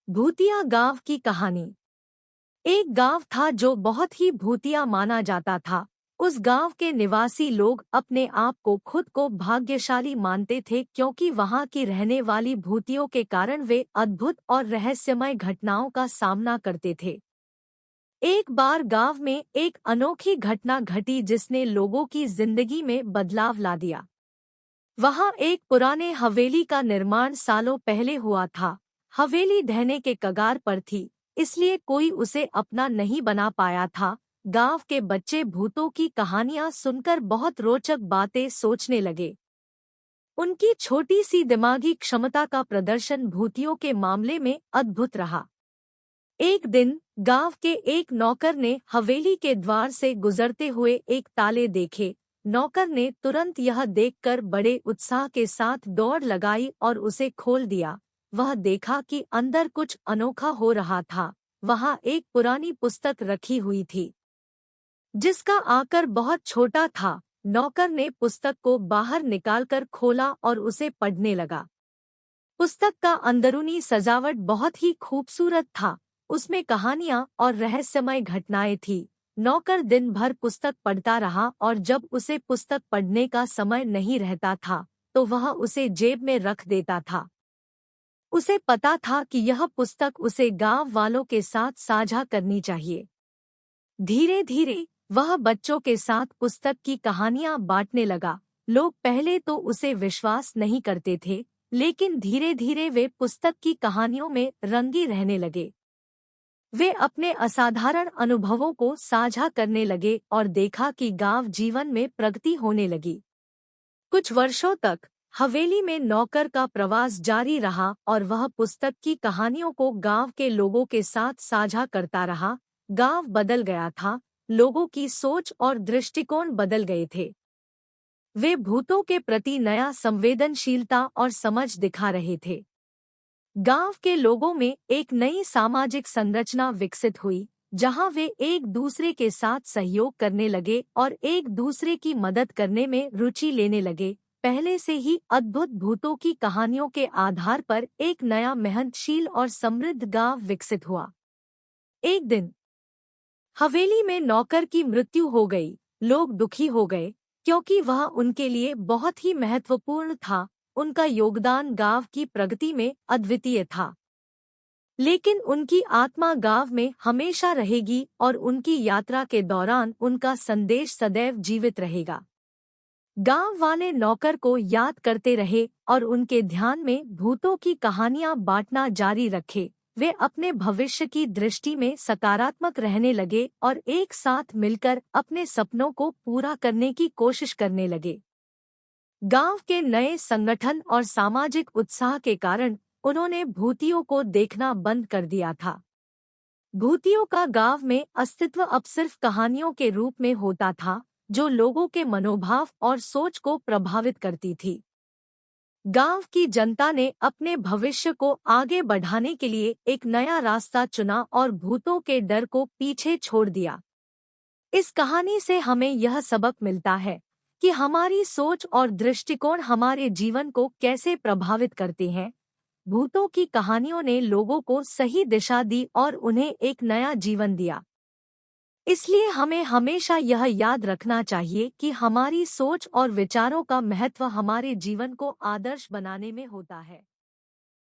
भूतिया गांव की कहानी। एक गांव था जो बहुत ही भूतिया माना जाता था। उस गांव के निवासी लोग अपने आप को खुद को भाग्यशाली मानते थे क्योंकि वहां की रहने वाली भूतियों के कारण वे अद्भुत और रहस्यमय घटनाओं का सामना करते थे। एक बार गांव में एक अनोखी घटना घटी जिसने लोगों की जिंदगी में बदलाव ला दिया। वहां एक पुराने हवेली का निर्माण सालों पहले हुआ था। हवेली ढहने के कगार पर थी, इसलिए कोई उसे अपना नहीं बना पाया था। गांव के बच्चे भूतों की कहानियां सुनकर बहुत रोचक बातें सोचने लगे। उनकी छोटी सी दिमागी क्षमता का प्रदर्शन भूतियों के मामले में अद्भुत रहा। एक दिन गांव के एक नौकर ने हवेली के द्वार से गुजरते हुए एक ताले देखे। नौकर ने तुरंत यह देखकर बड़े उत्साह के साथ दौड़ लगाई और उसे खोल दिया। वह देखा कि अंदर कुछ अनोखा हो रहा था। वहां एक पुरानी पुस्तक रखी हुई थी जिसका आकार बहुत छोटा था। नौकर ने पुस्तक को बाहर निकालकर खोला और उसे पढ़ने लगा। पुस्तक का अंदरूनी सजावट बहुत ही खूबसूरत था। उसमें कहानियां और रहस्यमय घटनाएं थीं। नौकर दिन भर पुस्तक पढ़ता रहा और जब उसे पुस्तक पढ़ने का समय नहीं रहता था तो वह उसे जेब में रख देता था। उसे पता था कि यह पुस्तक उसे गांव वालों के साथ साझा करनी चाहिए। धीरे धीरे वह बच्चों के साथ पुस्तक की कहानियां बांटने लगा। लोग पहले तो उसे विश्वास नहीं करते थे, लेकिन धीरे धीरे वे पुस्तक की कहानियों में रंगी रहने लगे। वे अपने असाधारण अनुभवों को साझा करने लगे और देखा कि गांव जीवन में प्रगति होने लगी। कुछ वर्षों तक हवेली में नौकर का प्रवास जारी रहा और वह पुस्तक की कहानियों को गांव के लोगों के साथ साझा करता रहा। गांव बदल गया था, लोगों की सोच और दृष्टिकोण बदल गए थे। वे भूतों के प्रति नया संवेदनशीलता और समझ दिखा रहे थे। गांव के लोगों में एक नई सामाजिक संरचना विकसित हुई, जहां वे एक दूसरे के साथ सहयोग करने लगे और एक दूसरे की मदद करने में रुचि लेने लगे। पहले से ही अद्भुत भूतों की कहानियों के आधार पर एक नया मेहनतशील और समृद्ध गांव विकसित हुआ। एक दिन हवेली में नौकर की मृत्यु हो गई। लोग दुखी हो गए क्योंकि वह उनके लिए बहुत ही महत्वपूर्ण था। उनका योगदान गांव की प्रगति में अद्वितीय था। लेकिन उनकी आत्मा गांव में हमेशा रहेगी और उनकी यात्रा के दौरान उनका संदेश सदैव जीवित रहेगा। गांव वाले नौकर को याद करते रहे और उनके ध्यान में भूतों की कहानियां बांटना जारी रखे। वे अपने भविष्य की दृष्टि में सकारात्मक रहने लगे और एक साथ मिलकर अपने सपनों को पूरा करने की कोशिश करने लगे। गांव के नए संगठन और सामाजिक उत्साह के कारण उन्होंने भूतियों को देखना बंद कर दिया था। भूतियों का गांव में अस्तित्व अब सिर्फ कहानियों के रूप में होता था, जो लोगों के मनोभाव और सोच को प्रभावित करती थी। गांव की जनता ने अपने भविष्य को आगे बढ़ाने के लिए एक नया रास्ता चुना और भूतों के डर को पीछे छोड़ दिया। इस कहानी से हमें यह सबक मिलता है कि हमारी सोच और दृष्टिकोण हमारे जीवन को कैसे प्रभावित करते हैं। भूतों की कहानियों ने लोगों को सही दिशा दी और उन्हें एक नया जीवन दिया। इसलिए हमें हमेशा यह याद रखना चाहिए कि हमारी सोच और विचारों का महत्व हमारे जीवन को आदर्श बनाने में होता है।